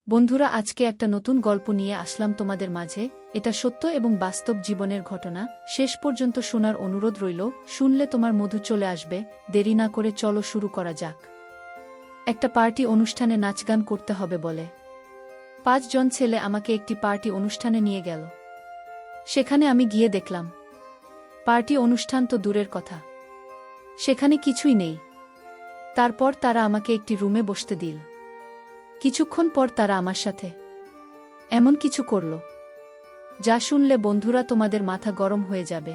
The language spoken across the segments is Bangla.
বন্ধুরা, আজকে একটা নতুন গল্প নিয়ে আসলাম তোমাদের মাঝে। এটা সত্য এবং বাস্তব জীবনের ঘটনা। শেষ পর্যন্ত শোনার অনুরোধ রইল। শুনলে তোমার মধু চলে আসবে। দেরি না করে চলো শুরু করা যাক। একটা পার্টি অনুষ্ঠানে নাচগান করতে হবে বলে 5 জন ছেলে আমাকে একটি পার্টি অনুষ্ঠানে নিয়ে গেল। সেখানে আমি গিয়ে দেখলাম পার্টি অনুষ্ঠান তো দূরের কথা, সেখানে কিছুই নেই। তারপর তারা আমাকে একটি রুমে বসতে দিল। কিছুক্ষণ পর তারা আমার সাথে এমন কিছু করল যা শুনলে বন্ধুরা তোমাদের মাথা গরম হয়ে যাবে।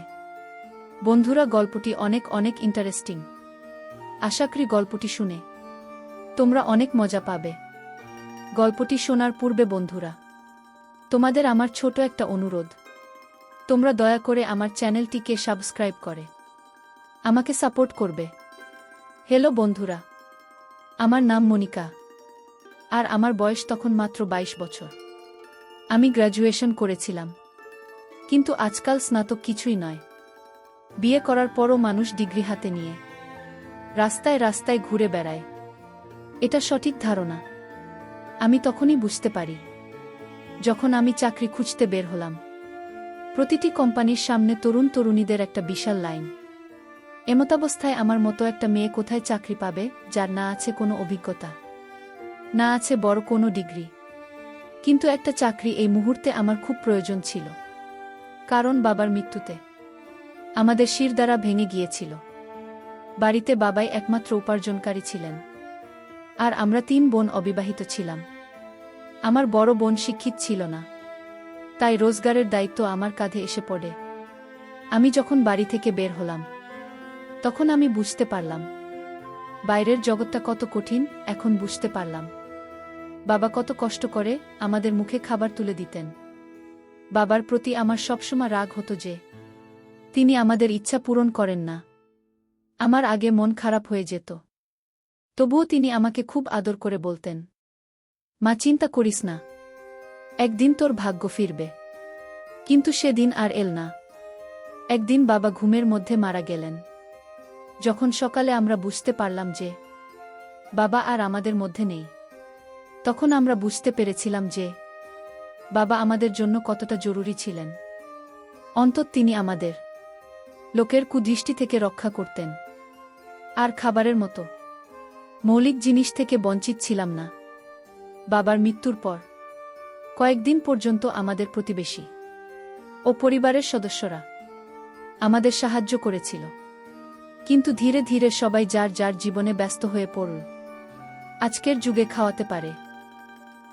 বন্ধুরা, গল্পটি অনেক অনেক ইন্টারেস্টিং। আশা করি গল্পটি শুনে তোমরা অনেক মজা পাবে। গল্পটি শোনার পূর্বে বন্ধুরা, তোমাদের আমার ছোট একটা অনুরোধ। তোমরা দয়া করে আমার চ্যানেলটিকে সাবস্ক্রাইব করে আমাকে সাপোর্ট করবে। হ্যালো বন্ধুরা, আমার নাম মনিকা, আর আমার বয়স তখন মাত্র 22 বছর। আমি গ্র্যাজুয়েশন করেছিলাম, কিন্তু আজকাল স্নাতক কিছুই নয়। বিয়ে করার পরও মানুষ ডিগ্রি হাতে নিয়ে রাস্তায় রাস্তায় ঘুরে বেড়ায়। এটা সঠিক ধারণা আমি তখনই বুঝতে পারি যখন আমি চাকরি খুঁজতে বের হলাম। প্রতিটি কোম্পানির সামনে তরুণ তরুণীদের একটা বিশাল লাইন। এমতাবস্থায় আমার মতো একটা মেয়ে কোথায় চাকরি পাবে, যার না আছে কোনো অভিজ্ঞতা, না আছে বড় কোনো ডিগ্রি? কিন্তু একটা চাকরি এই মুহূর্তে আমার খুব প্রয়োজন ছিল, কারণ বাবার মৃত্যুতে আমাদের শিরদাঁড়া ভেঙে গিয়েছিল। বাড়িতে বাবাই একমাত্র উপার্জনকারী ছিলেন, আর আমরা 3 বোন অবিবাহিত ছিলাম। আমার বড় বোন শিক্ষিত ছিল না, তাই রোজগারের দায়িত্ব আমার কাঁধে এসে পড়ে। আমি যখন বাড়ি থেকে বের হলাম, তখন আমি বুঝতে পারলাম বাইরের জগৎটা কত কঠিন। এখন বুঝতে পারলাম বাবা কত কষ্ট করে আমাদের মুখে খাবার তুলে দিতেন। বাবার প্রতি আমার সবসময় রাগ হতো যে তিনি আমাদের ইচ্ছা পূরণ করেন না। আমার আগে মন খারাপ হয়ে যেত, তবুও তিনি আমাকে খুব আদর করে বলতেন, মা, চিন্তা করিস না, একদিন তোর ভাগ্য ফিরবে। কিন্তু সেদিন আর এল না। একদিন বাবা ঘুমের মধ্যে মারা গেলেন। যখন সকালে আমরা বুঝতে পারলাম যে বাবা আর আমাদের মধ্যে নেই, তখন আমরা বুঝতে পেরেছিলাম যে বাবা আমাদের জন্য কতটা জরুরি ছিলেন। অন্তত তিনি আমাদের লোকের কুদৃষ্টি থেকে রক্ষা করতেন, আর খাবারের মতো মৌলিক জিনিস থেকে বঞ্চিত ছিলাম না। বাবার মৃত্যুর পর কয়েকদিন পর্যন্ত আমাদের প্রতিবেশী ও পরিবারের সদস্যরা আমাদের সাহায্য করেছিল, কিন্তু ধীরে ধীরে সবাই যার যার জীবনে ব্যস্ত হয়ে পড়ল। আজকের যুগে খাওয়াতে পারে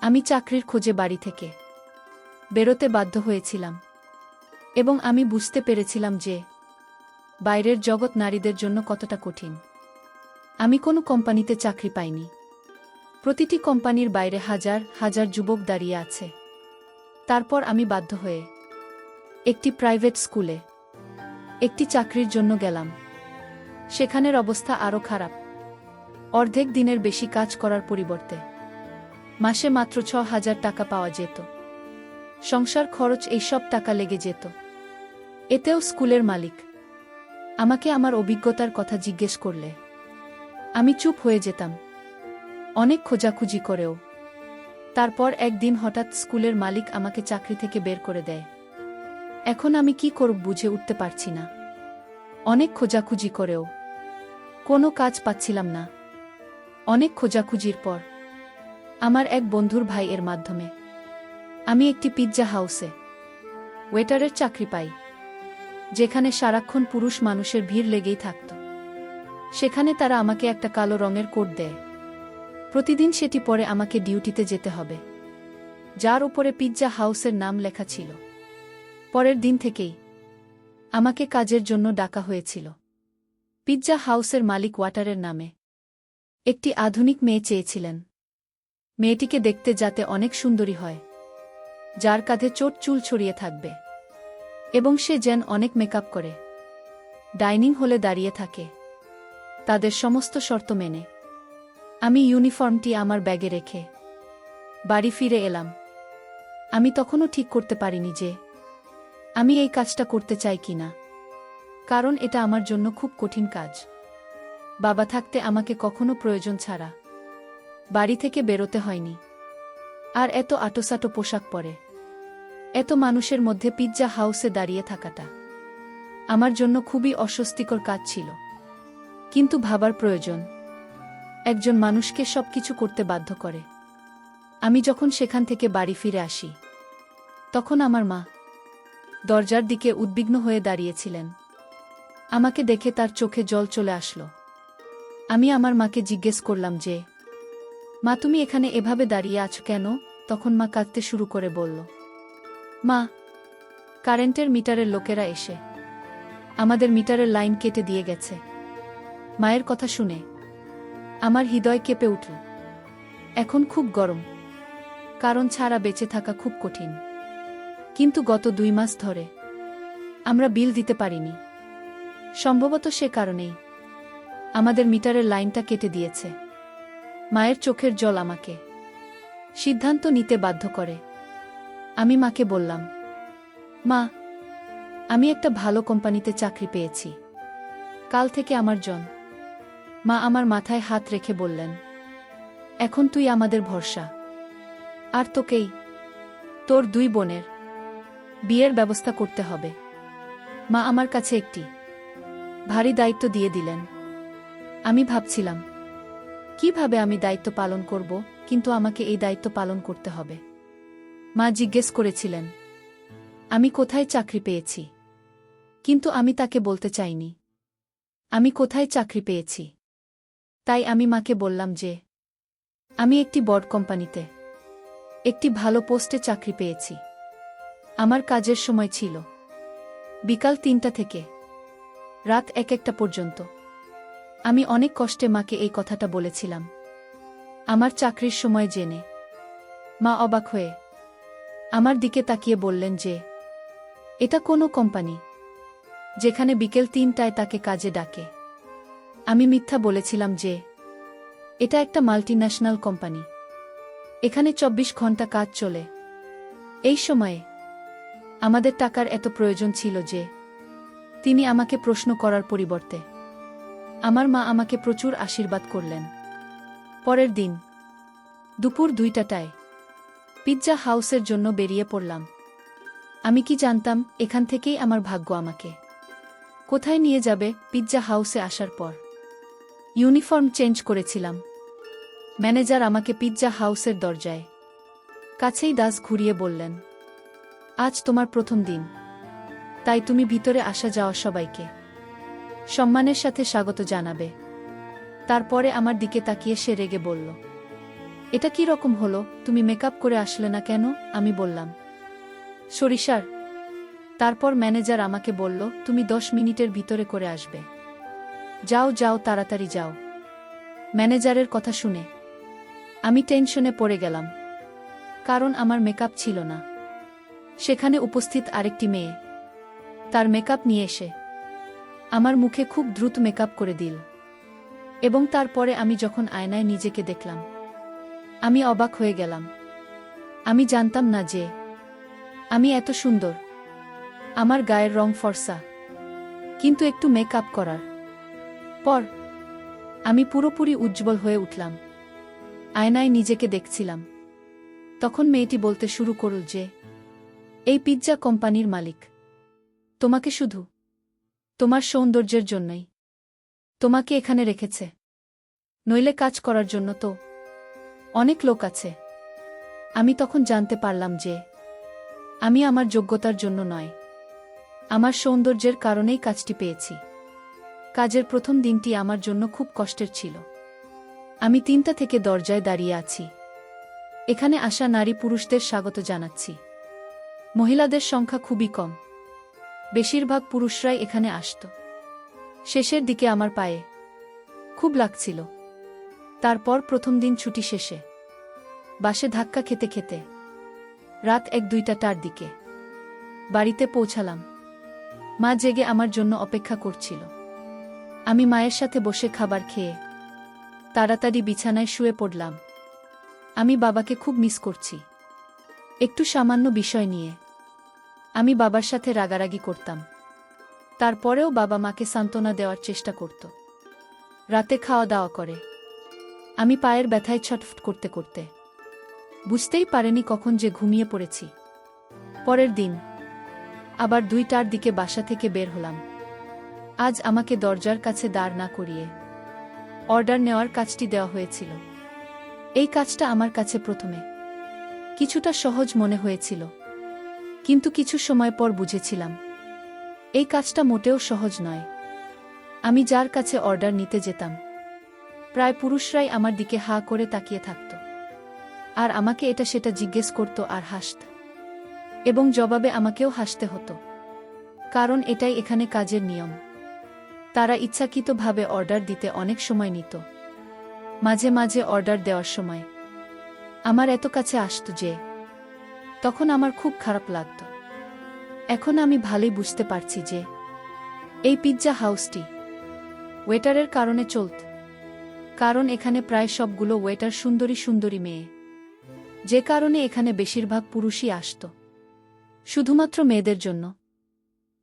আমি চাকরির খোঁজে বাড়ি থেকে বেরোতে বাধ্য হয়েছিলাম, এবং আমি বুঝতে পেরেছিলাম যে বাইরের জগৎ নারীদের জন্য কতটা কঠিন। আমি কোনো কোম্পানিতে চাকরি পাইনি। প্রতিটি কোম্পানির বাইরে হাজার হাজার যুবক দাঁড়িয়ে আছে। তারপর আমি বাধ্য হয়ে একটি প্রাইভেট স্কুলে একটি চাকরির জন্য গেলাম। সেখানের অবস্থা আরও খারাপ। অর্ধেক দিনের বেশি কাজ করার পরিবর্তে মাসে মাত্র 6,000 টাকা পাওয়া যেত। সংসার খরচ এইসব টাকা লেগে যেত। এতেও স্কুলের মালিক আমাকে আমার অভিজ্ঞতার কথা জিজ্ঞেস করলে আমি চুপ হয়ে যেতাম, অনেক খোঁজাখুঁজি করেও। তারপর একদিন হঠাৎ স্কুলের মালিক আমাকে চাকরি থেকে বের করে দেয়। এখন আমি কি করব বুঝে উঠতে পারছি না। অনেক খোঁজাখুঁজি করেও কোনো কাজ পাচ্ছিলাম না। অনেক খোঁজাখুঁজির পর আমার এক বন্ধুর ভাইয়ের মাধ্যমে আমি একটি পিৎজা হাউসে ওয়েটারের চাকরি পাই, যেখানে সারাক্ষণ পুরুষ মানুষের ভিড় লেগেই থাকত। সেখানে তারা আমাকে একটা কালো রঙের কোট দেয়। প্রতিদিন সেটি পরে আমাকে ডিউটিতে যেতে হবে, যার উপরে পিৎজা হাউসের নাম লেখা ছিল। পরের দিন থেকেই আমাকে কাজের জন্য ডাকা হয়েছিল। পিৎজা হাউসের মালিক ওয়াটারের নামে একটি আধুনিক মেয়ে চেয়েছিলেন। মেয়েটিকে দেখতে যাতে অনেক সুন্দরী হয়, যার কাঁধে চোট চুল ছড়িয়ে থাকবে, এবং সে যেন অনেক মেকআপ করে ডাইনিং হলে দাঁড়িয়ে থাকে। তাদের সমস্ত শর্ত মেনে আমি ইউনিফর্মটি আমার ব্যাগে রেখে বাড়ি ফিরে এলাম। আমি তখনও ঠিক করতে পারিনি যে আমি এই কাজটা করতে চাই কিনা, কারণ এটা আমার জন্য খুব কঠিন কাজ। বাবা থাকতে আমাকে কখনো প্রয়োজন ছাড়া বাড়ি থেকে বেরোতে হয়নি। আর এত আটোসাটো পোশাক পরে এত মানুষের মধ্যে পিৎজা হাউসে দাঁড়িয়ে থাকাটা আমার জন্য খুবই অস্বস্তিকর কাজ ছিল। কিন্তু ভাবার প্রয়োজন, একজন মানুষকে সবকিছু করতে বাধ্য করে। আমি যখন সেখান থেকে বাড়ি ফিরে আসি, তখন আমার মা দরজার দিকে উদ্বিগ্ন হয়ে দাঁড়িয়েছিলেন। আমাকে দেখে তার চোখে জল চলে আসলো। আমি আমার মাকে জিজ্ঞেস করলাম যে, মা, তুমি এখানে এভাবে দাঁড়িয়ে আছো কেন? তখন মা কাঁদতে শুরু করে বলল, মা, কারেন্টের মিটারের লোকেরা এসে আমাদের মিটারের লাইন কেটে দিয়ে গেছে। মায়ের কথা শুনে আমার হৃদয় কেঁপে উঠল। এখন খুব গরম, কারণ ছাড়া বেঁচে থাকা খুব কঠিন। কিন্তু গত 2 মাস ধরে আমরা বিল দিতে পারিনি। সম্ভবত সে কারণেই আমাদের মিটারের লাইনটা কেটে দিয়েছে। মায়ের চোখের জল আমাকে সিদ্ধান্ত নিতে বাধ্য করে। আমি মাকে বললাম, মা, আমি একটা ভালো কোম্পানিতে চাকরি পেয়েছি। কাল থেকে আমার জন। মা আমার মাথায় হাত রেখে বললেন, এখন তুই আমাদের ভরসা। আর তোকেই তোর 2 বোনের বিয়ের ব্যবস্থা করতে হবে। মা আমার কাছে একটি ভারী দায়িত্ব দিয়ে দিলেন। আমি ভাবছিলাম কিভাবে আমি দায়িত্ব পালন করব, কিন্তু আমাকে এই দায়িত্ব পালন করতে হবে। মা জিজ্ঞেস করেছিলেন আমি কোথায় চাকরি পেয়েছি, কিন্তু আমি তাকে বলতে চাইনি আমি কোথায় চাকরি পেয়েছি। তাই আমি মাকে বললাম যে আমি একটি বড় কোম্পানিতে একটি ভালো পোস্টে চাকরি পেয়েছি। আমার কাজের সময় ছিল বিকাল 3টা থেকে রাত 1-1টা পর্যন্ত। আমি অনেক কষ্টে মাকে এই কথাটা বলেছিলাম। আমার চাকরির সময় জেনে মা অবাক হয়ে আমার দিকে তাকিয়ে বললেন যে এটা কোনো কোম্পানি যেখানে বিকেল 3টায় তাকে কাজে ডাকে। আমি মিথ্যা বলেছিলাম যে এটা একটা মাল্টিন্যাশনাল কোম্পানি, এখানে 24 ঘন্টা কাজ চলে। এই সময়ে আমাদের টাকার এত প্রয়োজন ছিল যে তিনি আমাকে প্রশ্ন করার পরিবর্তে আমার মা আমাকে প্রচুর আশীর্বাদ করলেন। পরের দিন দুপুর 2টায় পিৎজা হাউসের জন্য বেরিয়ে পড়লাম। আমি কি জানতাম এখান থেকেই আমার ভাগ্য আমাকে কোথায় নিয়ে যাবে। পিৎজা হাউসে আসার পর ইউনিফর্ম চেঞ্জ করেছিলাম। ম্যানেজার আমাকে পিৎজা হাউসের দরজায় কাছেই দাস ঘুরিয়ে বললেন, আজ তোমার প্রথম দিন, তাই তুমি ভিতরে আসা যাওয়া সবাইকে সম্মানের সাথে স্বাগত জানাবে। তারপরে আমার দিকে তাকিয়ে সে রেগে বলল, এটা কি রকম হলো? তুমি মেকআপ করে আসলে না কেন? আমি বললাম, সরিষার। তারপর ম্যানেজার আমাকে বলল, তুমি 10 মিনিটের ভিতরে করে আসবে। যাও যাও, তাড়াতাড়ি যাও। ম্যানেজারের কথা শুনে আমি টেনশনে পড়ে গেলাম, কারণ আমার মেকআপ ছিল না। সেখানে উপস্থিত আরেকটি মেয়ে তার মেকআপ নিয়ে এসে আমার মুখে খুব দ্রুত মেকআপ করে দিল। এবং তারপরে আমি যখন আয়নায় নিজেকে দেখলাম, আমি অবাক হয়ে গেলাম। আমি জানতাম না যে আমি এত সুন্দর। আমার গায়ের রং ফর্সা, কিন্তু একটু মেকআপ করার পর আমি পুরোপুরি উজ্জ্বল হয়ে উঠলাম। আয়নায় নিজেকে দেখছিলাম। তখন মেয়েটি বলতে শুরু করল যে এই পিৎজা কোম্পানির মালিক তোমাকে শুধু তোমার সৌন্দর্যের জন্যই তোমাকে এখানে রেখেছে, নইলে কাজ করার জন্য তো অনেক লোক আছে। আমি তখন জানতে পারলাম যে আমি আমার যোগ্যতার জন্য নয়, আমার সৌন্দর্যের কারণেই কাজটি পেয়েছি। কাজের প্রথম দিনটি আমার জন্য খুব কষ্টের ছিল। আমি 3টা থেকে দরজায় দাঁড়িয়ে আছি। এখানে আসা নারী পুরুষদের স্বাগত জানাচ্ছি। মহিলাদের সংখ্যা খুবই কম, বেশিরভাগ পুরুষরাই এখানে আসত। শেষের দিকে আমার পায়ে খুব লাগছিল। তারপর প্রথম দিন ছুটি শেষে বাসে ধাক্কা খেতে খেতে রাত 1-2টার দিকে বাড়িতে পৌঁছালাম। মা জেগে আমার জন্য অপেক্ষা করছিল। আমি মায়ের সাথে বসে খাবার খেয়ে তাড়াতাড়ি বিছানায় শুয়ে পড়লাম। আমি বাবাকে খুব মিস করছি। একটু সামান্য বিষয় নিয়ে আমি বাবার সাথে রাগারাগি করতাম। তারপরেও বাবা মাকে সান্ত্বনা দেওয়ার চেষ্টা করত। রাতে খাওয়া দাওয়া করে আমি পায়ের ব্যথায় ছটফট করতে করতে বুঝতেই পারেনি কখন যে ঘুমিয়ে পড়েছি। পরের দিন আবার 2টার দিকে বাসা থেকে বের হলাম। আজ আমাকে দরজার কাছে দাঁড় না করিয়ে অর্ডার নেওয়ার কাজটি দেওয়া হয়েছিল। এই কাজটা আমার কাছে প্রথমে কিছুটা সহজ মনে হয়েছিল, কিন্তু কিছু সময় পর বুঝেছিলাম এই কাজটা মোটেও সহজ নয়। আমি যার কাছে অর্ডার নিতে যেতাম প্রায় পুরুষরাই আমার দিকে হা করে তাকিয়ে থাকত, আর আমাকে এটা সেটা জিজ্ঞেস করত আর হাসত, এবং জবাবে আমাকেও হাসতে হতো, কারণ এটাই এখানে কাজের নিয়ম। তারা ইচ্ছাকৃতভাবে অর্ডার দিতে অনেক সময় নিত। মাঝে মাঝে অর্ডার দেওয়ার সময় আমার এত কাছে আসত যে তখন আমার খুব খারাপ লাগত। এখন আমি ভালোই বুঝতে পারছি যে এই পিৎজা হাউসটি ওয়েটারের কারণে চলত, কারণ এখানে প্রায় সবগুলো ওয়েটার সুন্দরী সুন্দরী মেয়ে, যে কারণে এখানে বেশিরভাগ পুরুষই আসত শুধুমাত্র মেয়েদের জন্য।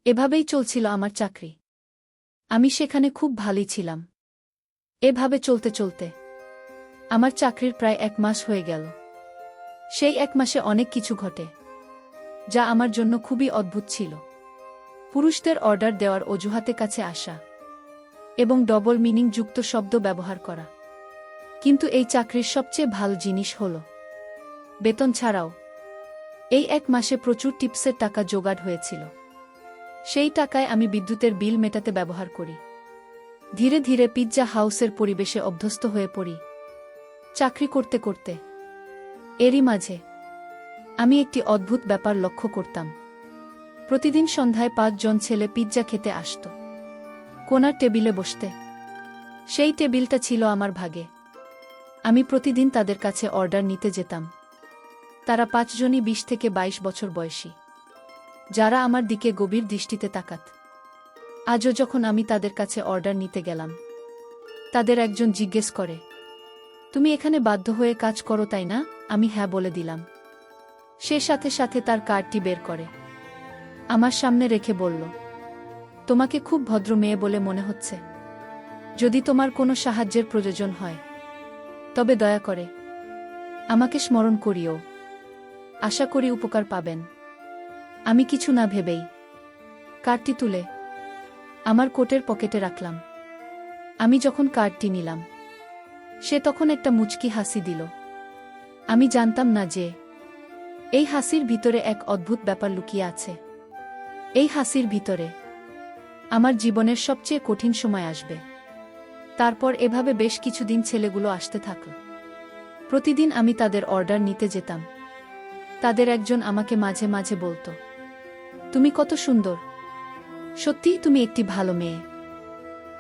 এভাবেই চলছিল আমার চাকরি। আমি সেখানে খুব ভালোই ছিলাম। এভাবে চলতে চলতে আমার চাকরির প্রায় 1 মাস হয়ে গেল। সেই 1 মাসে অনেক কিছু ঘটে যা আমার জন্য খুবই অদ্ভুত ছিল। পুরুষদের অর্ডার দেওয়ার অজুহাতে কাছে আসা এবং ডবল মিনিং যুক্ত শব্দ ব্যবহার করা। কিন্তু এই চাকরির সবচেয়ে ভালো জিনিস হল বেতন ছাড়াও এই 1 মাসে প্রচুর টিপসের টাকা জোগাড় হয়েছিল। সেই টাকায় আমি বিদ্যুতের বিল মেটাতে ব্যবহার করি। ধীরে ধীরে পিৎজা হাউসের পরিবেশে অভ্যস্ত হয়ে পড়ি চাকরি করতে করতে। এরই মাঝে আমি একটি অদ্ভুত ব্যাপার লক্ষ্য করতাম। প্রতিদিন সন্ধ্যায় 5 জন ছেলে পিৎজা খেতে আসত কোনার টেবিলে বসতে। সেই টেবিলটা ছিল আমার ভাগে। আমি প্রতিদিন তাদের কাছে অর্ডার নিতে যেতাম। তারা 5 জনই 20 থেকে 22 বছর বয়সী, যারা আমার দিকে গভীর দৃষ্টিতে তাকাত। আজও যখন আমি তাদের কাছে অর্ডার নিতে গেলাম, তাদের একজন জিজ্ঞেস করে, তুমি এখানে বাধ্য হয়ে কাজ করো তাই না? আমি হ্যাঁ বলে দিলাম। সে সাথে সাথে তার কার্ডটি বের করে আমার সামনে রেখে বলল, তোমাকে খুব ভদ্র মেয়ে বলে মনে হচ্ছে। যদি তোমার কোনো সাহায্যের প্রয়োজন হয় তবে দয়া করে আমাকে স্মরণ করিও। আশা করি উপকার পাবেন। আমি কিছু না ভেবেই কার্ডটি তুলে আমার কোটের পকেটে রাখলাম। আমি যখন কার্ডটি নিলাম, সে তখন একটা মুচকি হাসি দিল। আমি জানতাম না যে এই হাসির ভিতরে এক অদ্ভুত ব্যাপার লুকিয়ে আছে। এই হাসির ভিতরে আমার জীবনের সবচেয়ে কঠিন সময় আসবে। তারপর এভাবে বেশ কিছুদিন ছেলেগুলো আসতে থাকল। প্রতিদিন আমি তাদের অর্ডার নিতে যেতাম। তাদের একজন আমাকে মাঝে মাঝে বলতো, তুমি কত সুন্দর, সত্যিই তুমি একটি ভালো মেয়ে।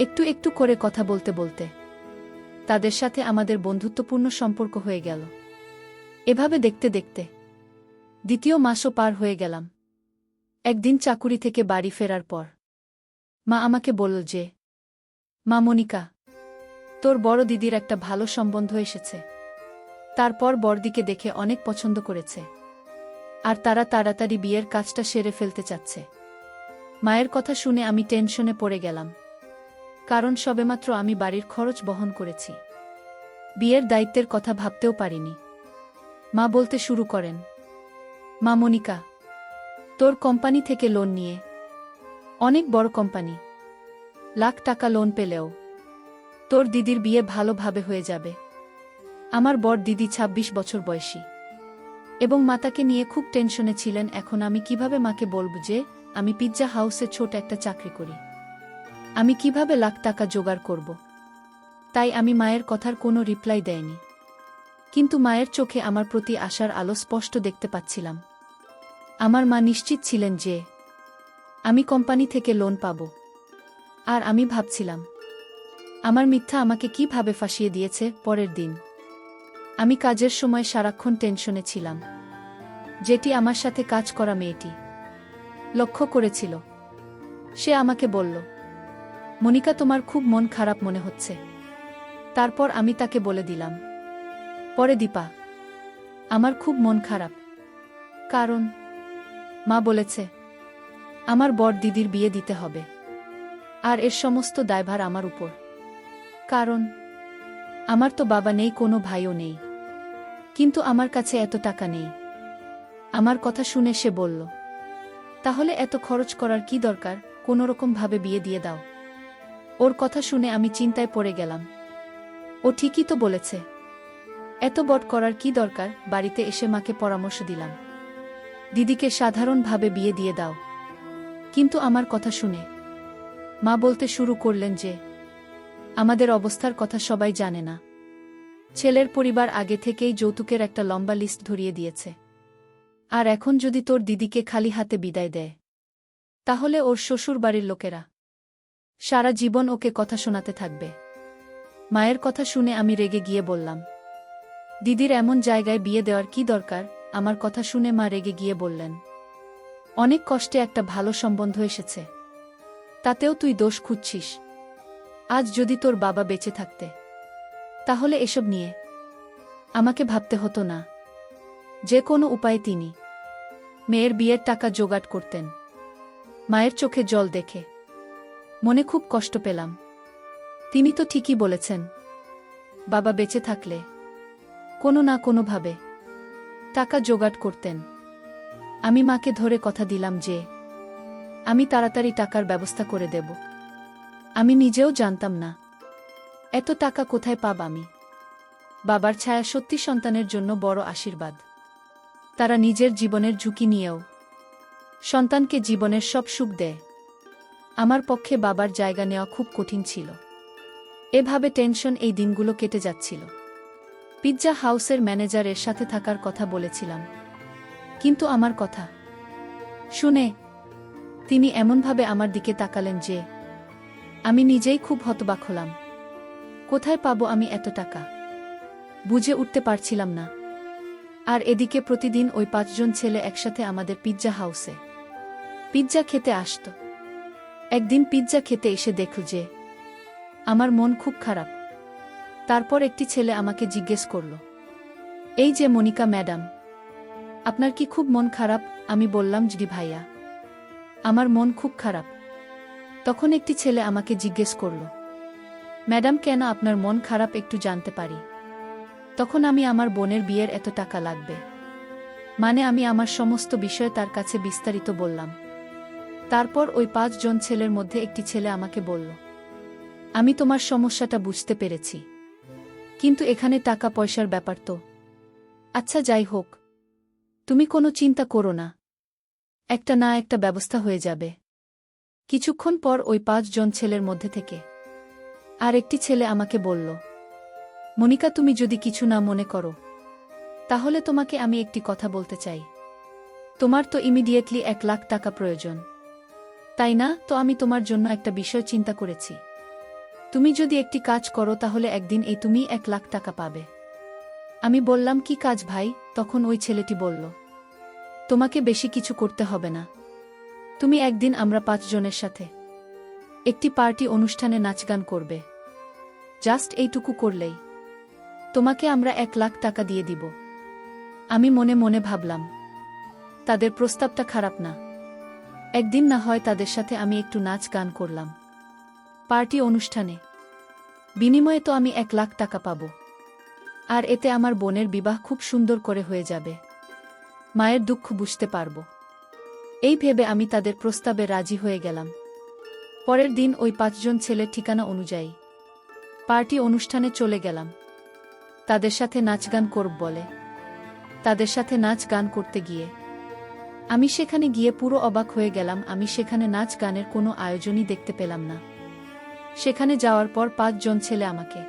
একটু একটু করে কথা বলতে বলতে তাদের সাথে আমাদের বন্ধুত্বপূর্ণ সম্পর্ক হয়ে গেল। এভাবে দেখতে দেখতে 2য় মাসও পার হয়ে গেলাম। একদিন চাকুরি থেকে বাড়ি ফেরার পর মা আমাকে বলল যে, মা মনিকা, তোর বড় দিদির একটা ভালো সম্বন্ধ এসেছে। তারপর বড়দিকে দেখে অনেক পছন্দ করেছে, আর তারা তাড়াতাড়ি বিয়ের কাজটা সেরে ফেলতে চাচ্ছে। মায়ের কথা শুনে আমি টেনশনে পড়ে গেলাম, কারণ সবেমাত্র আমি বাড়ির খরচ বহন করেছি। বিয়ের দায়িত্বের কথা ভাবতেও পারিনি। মা বলতে শুরু করেন, মা মনিকা, তোর কোম্পানি থেকে লোন নিয়ে, অনেক বড় কোম্পানি, লাখ টাকা লোন পেলেও তোর দিদির বিয়ে ভালোভাবে হয়ে যাবে। আমার বড় দিদি 26 বছর বয়সী এবং মাতাকে নিয়ে খুব টেনশনে ছিলেন। এখন আমি কিভাবে মাকে বলব যে আমি পিৎজা হাউসে ছোট একটা চাকরি করি? আমি কিভাবে লাখ টাকা জোগাড় করব? তাই আমি মায়ের কথার কোনো রিপ্লাই দেয়নি। কিন্তু মায়ের চোখে আমার প্রতি আশার আলো স্পষ্ট দেখতে পাচ্ছিলাম। আমার মা নিশ্চিত ছিলেন যে আমি কোম্পানি থেকে লোন পাব। আর আমি ভাবছিলাম, আমার মিথ্যা আমাকে কিভাবে ফাঁসিয়ে দিয়েছে। পরের দিন আমি কাজের সময় সারাক্ষণ টেনশনে ছিলাম, যেটি আমার সাথে কাজ করা মেয়েটি লক্ষ্য করেছিল। সে আমাকে বলল, মনিকা, তোমার খুব মন খারাপ মনে হচ্ছে। তারপর আমি তাকে বলে দিলাম, পরে দীপা, আমার খুব মন খারাপ, কারণ মা বলেছে আমার বড় দিদির বিয়ে দিতে হবে, আর এর সমস্ত দায়ভার আমার উপর। কারণ আমার তো বাবা নেই, কোনো ভাইও নেই। কিন্তু আমার কাছে এত টাকা নেই। আমার কথা শুনে সে বলল, তাহলে এত খরচ করার কি দরকার, কোনোরকমভাবে বিয়ে দিয়ে দাও। ওর কথা শুনে আমি চিন্তায় পড়ে গেলাম। ও ঠিকই তো বলেছে, এত বড় করার কি দরকার। বাড়িতে এসে মাকে পরামর্শ দিলাম, দিদিকে সাধারণভাবে বিয়ে দিয়ে দাও। কিন্তু আমার কথা শুনে মা বলতে শুরু করলেন যে আমাদের অবস্থার কথা সবাই জানে না। ছেলের পরিবার আগে থেকেই যৌতুকের একটা লম্বা লিস্ট ধরিয়ে দিয়েছে। আর এখন যদি তোর দিদিকে খালি হাতে বিদায় দেয়, তাহলে ওর শ্বশুর বাড়ির লোকেরা সারা জীবন ওকে কথা শোনাতে থাকবে। মায়ের কথা শুনে আমি রেগে গিয়ে বললাম, দিদির এমন জায়গায় বিয়ে দেওয়ার কি দরকার। আমার কথা শুনে মা রেগে গিয়ে বললেন, অনেক কষ্টে একটা ভালো সম্বন্ধ এসেছে, তাতেও তুই দোষ খুঁজছিস। আজ যদি তোর বাবা বেঁচে থাকতে, তাহলে এসব নিয়ে আমাকে ভাবতে হতো না। যে কোনো উপায়ে তিনি মেয়ের বিয়ের টাকা জোগাড় করতেন। মায়ের চোখে জল দেখে মনে খুব কষ্ট পেলাম। তিনি তো ঠিকই বলেছেন, বাবা বেঁচে থাকলে কোনো না কোনোভাবে টাকা জোগাড় করতেন। আমি মাকে ধরে কথা দিলাম যে আমি তাড়াতাড়ি টাকার ব্যবস্থা করে দেব। আমি নিজেও জানতাম না এত টাকা কোথায় পাব আমি। বাবার ছায়া সত্যি সন্তানের জন্য বড় আশীর্বাদ। তারা নিজের জীবনের ঝুঁকি নিয়েও সন্তানকে জীবনের সব সুখ দেয়। আমার পক্ষে বাবার জায়গা নেওয়া খুব কঠিন ছিল। এভাবে টেনশন এই দিনগুলো কেটে যাচ্ছিল। পিৎজা হাউসের ম্যানেজারের সাথে থাকার কথা বলেছিলাম, কিন্তু আমার কথা শুনে তিনি এমনভাবে আমার দিকে তাকালেন যে আমি নিজেই খুব হতবাক হলাম। কোথায় পাবো আমি এত টাকা, বুঝে উঠতে পারছিলাম না। আর এদিকে প্রতিদিন ওই 5 জন ছেলে একসাথে আমাদের পিৎজা হাউসে পিৎজা খেতে আসত। একদিন পিৎজা খেতে এসে দেখল যে আমার মন খুব খারাপ। তারপর একটি ছেলে আমাকে জিজ্ঞেস করল, এই যে মনিকা ম্যাডাম, আপনার কি খুব মন খারাপ? আমি বললাম, জি ভাইয়া, আমার মন খুব খারাপ। তখন একটি ছেলে আমাকে জিজ্ঞেস করল, ম্যাডাম কেন আপনার মন খারাপ, একটু জানতে পারি? তখন আমি আমার বোনের বিয়ের এত টাকা লাগবে, মানে আমি আমার সমস্ত বিষয় তার কাছে বিস্তারিত বললাম। তারপর ওই 5 জন ছেলের মধ্যে একটি ছেলে আমাকে বলল, আমি তোমার সমস্যাটা বুঝতে পেরেছি, কিন্তু এখানে টাকা পয়সার ব্যাপার তো। আচ্ছা যাই হোক, তুমি কোনো চিন্তা করো না, একটা না একটা ব্যবস্থা হয়ে যাবে। কিছুক্ষণ পর ওই 5 জন ছেলের মধ্যে থেকে আর একটি ছেলে আমাকে বলল, মনিকা তুমি যদি কিছু না মনে করো, তাহলে তোমাকে আমি একটি কথা বলতে চাই। তোমার তো ইমিডিয়েটলি 1 লাখ টাকা প্রয়োজন, তাই না? তো আমি তোমার জন্য একটা বিষয় চিন্তা করেছি। তুমি যদি একটি কাজ করো, তাহলে একদিন এই তুমি 1 লাখ টাকা পাবে। আমি বললাম, কি কাজ ভাই? তখন ওই ছেলেটি বলল, তোমাকে বেশি কিছু করতে হবে না। তুমি একদিন আমরা 5 জনের সাথে একটি পার্টি অনুষ্ঠানে নাচ গান করবে। জাস্ট এইটুকু করলেই তোমাকে আমরা 1 লাখ টাকা দিয়ে দিব। আমি মনে মনে ভাবলাম, তাদের প্রস্তাবটা খারাপ না। একদিন না হয় তাদের সাথে আমি একটু নাচ গান করলাম পার্টি অনুষ্ঠানে, বিনিময়ে তো আমি 1 লাখ টাকা পাব। আর এতে আমার বোনের বিবাহ খুব সুন্দর করে হয়ে যাবে, মায়ের দুঃখ বুঝতে পারব। এই ভেবে আমি তাদের প্রস্তাবে রাজি হয়ে গেলাম। পরের দিন ওই 5 জন ছেলের ঠিকানা অনুযায়ী পার্টি অনুষ্ঠানে চলে গেলাম। তাদের সাথে নাচ গান করব বলে তাদের সাথে নাচ গান করতে গিয়ে আমি সেখানে গিয়ে পুরো অবাক হয়ে গেলাম। আমি সেখানে নাচ গানের কোনো আয়োজনই দেখতে পেলাম না। সেখানে যাওয়ার পর 5 জন ছেলে আমাকে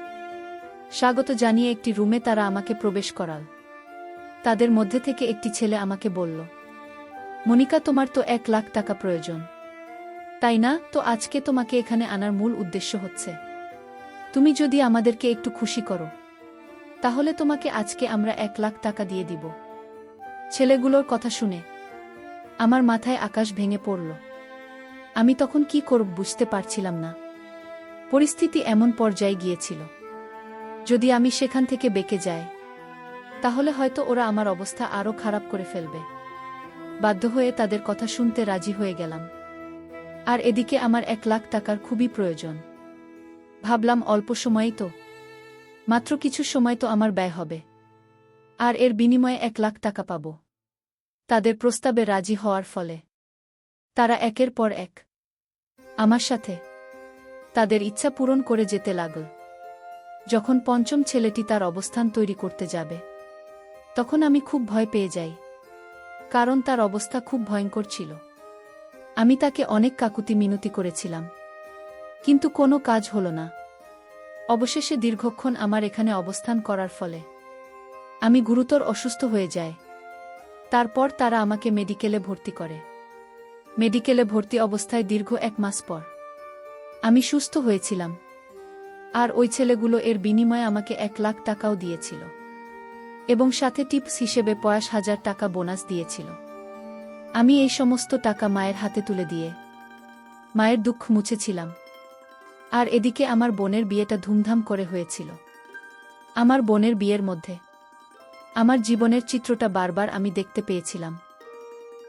স্বাগত জানিয়ে একটি রুমে তারা আমাকে প্রবেশ করাল। তাদের মধ্যে থেকে একটি ছেলে আমাকে বলল, মনিকা তোমার তো 1 লাখ টাকা প্রয়োজন, তাই না? তো আজকে তোমাকে এখানে আনার মূল উদ্দেশ্য হচ্ছে, তুমি যদি আমাদেরকে একটু খুশি করো, তাহলে তোমাকে আজকে আমরা 1 লাখ টাকা দিয়ে দিব। ছেলেগুলোর কথা শুনে আমার মাথায় আকাশ ভেঙে পড়ল। আমি তখন কি করব বুঝতে পারছিলাম না। পরিস্থিতি এমন পর্যায়ে গিয়েছিল, যদি আমি সেখান থেকে বেঁকে যাই, তাহলে হয়তো ওরা আমার অবস্থা আরও খারাপ করে ফেলবে। বাধ্য হয়ে তাদের কথা শুনতে রাজি হয়ে গেলাম। আর এদিকে আমার 1 লাখ টাকার খুবই প্রয়োজন। ভাবলাম, অল্প সময়ই তো, মাত্র কিছু সময় তো আমার ব্যয় হবে। আর এর বিনিময়ে 1,00,000 টাকা পাব। তাদের প্রস্তাবে রাজি হওয়ার ফলে তারা একের পর এক আমার সাথে তাদের ইচ্ছা পূরণ করে যেতে লাগল। যখন পঞ্চম ছেলেটি তার অবস্থান তৈরি করতে যাবে, তখন আমি খুব ভয় পেয়ে যাই, কারণ তার অবস্থা খুব ভয়ঙ্কর ছিল। আমি তাকে অনেক কাকুতি মিনতি করেছিলাম, কিন্তু কোনো কাজ হল না। অবশেষে দীর্ঘক্ষণ আমার এখানে অবস্থান করার ফলে আমি গুরুতর অসুস্থ হয়ে যাই। তারপর তারা আমাকে মেডিকেলে ভর্তি করে। মেডিকেলে ভর্তি অবস্থায় দীর্ঘ 1 মাস পর আমি সুস্থ হয়েছিলাম। আর ওই ছেলেগুলো এর বিনিময়ে আমাকে 1,00,000 টাকাও দিয়েছিল এবং সাথে টিপস হিসেবে 50,000 টাকা বোনাস দিয়েছিল। আমি এই সমস্ত টাকা মায়ের হাতে তুলে দিয়ে মায়ের দুঃখ মুছেছিলাম। আর এদিকে আমার বোনের বিয়েটা ধুমধাম করে হয়েছিল। আমার বোনের বিয়ের মধ্যে আমার জীবনের চিত্রটা বারবার আমি দেখতে পেয়েছিলাম।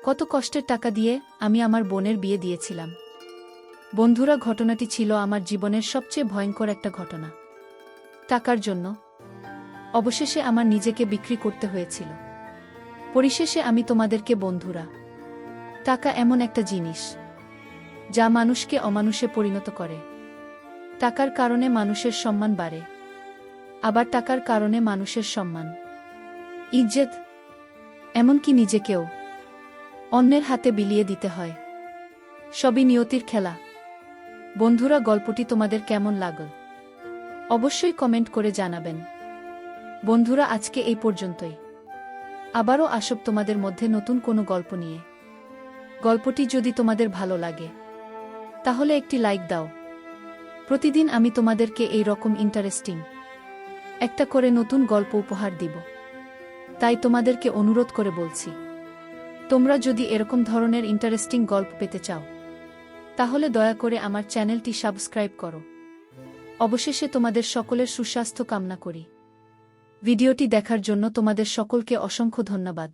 কত কষ্টের টাকা দিয়ে আমি আমার বোনের বিয়ে দিয়েছিলাম। বন্ধুরা, ঘটনাটি ছিল আমার জীবনের সবচেয়ে ভয়ঙ্কর একটা ঘটনা। টাকার জন্য অবশেষে আমার নিজেকে বিক্রি করতে হয়েছিল। পরিশেষে আমি তোমাদেরকে বন্ধুরা, টাকা এমন একটা জিনিস যা মানুষকে অমানুষে পরিণত করে। টাকার কারণে মানুষের সম্মান বাড়ে, আবার টাকার কারণে মানুষের সম্মান, ইজ্জত, এমনকি নিজেকেও অন্যের হাতে বিলিয়ে দিতে হয়। সবই নিয়তির খেলা। বন্ধুরা, গল্পটি তোমাদের কেমন লাগল অবশ্যই কমেন্ট করে জানাবেন। বন্ধুরা, আজকে এই পর্যন্তই। আবারও আসব তোমাদের মধ্যে নতুন কোনো গল্প নিয়ে। গল্পটি যদি তোমাদের ভালো লাগে তাহলে একটি লাইক দাও। প্রতিদিন আমি তোমাদেরকে এই রকম ইন্টারেস্টিং একটা করে নতুন গল্প উপহার দিব। তাই তোমাদেরকে অনুরোধ করে বলছি, তোমরা যদি এরকম ধরনের ইন্টারেস্টিং গল্প পেতে চাও তাহলে দয়া করে আমার চ্যানেলটি সাবস্ক্রাইব করো। অবশেষে তোমাদের সকলের সুস্বাস্থ্য কামনা করি। ভিডিওটি দেখার জন্য তোমাদের সকলকে অসংখ্য ধন্যবাদ।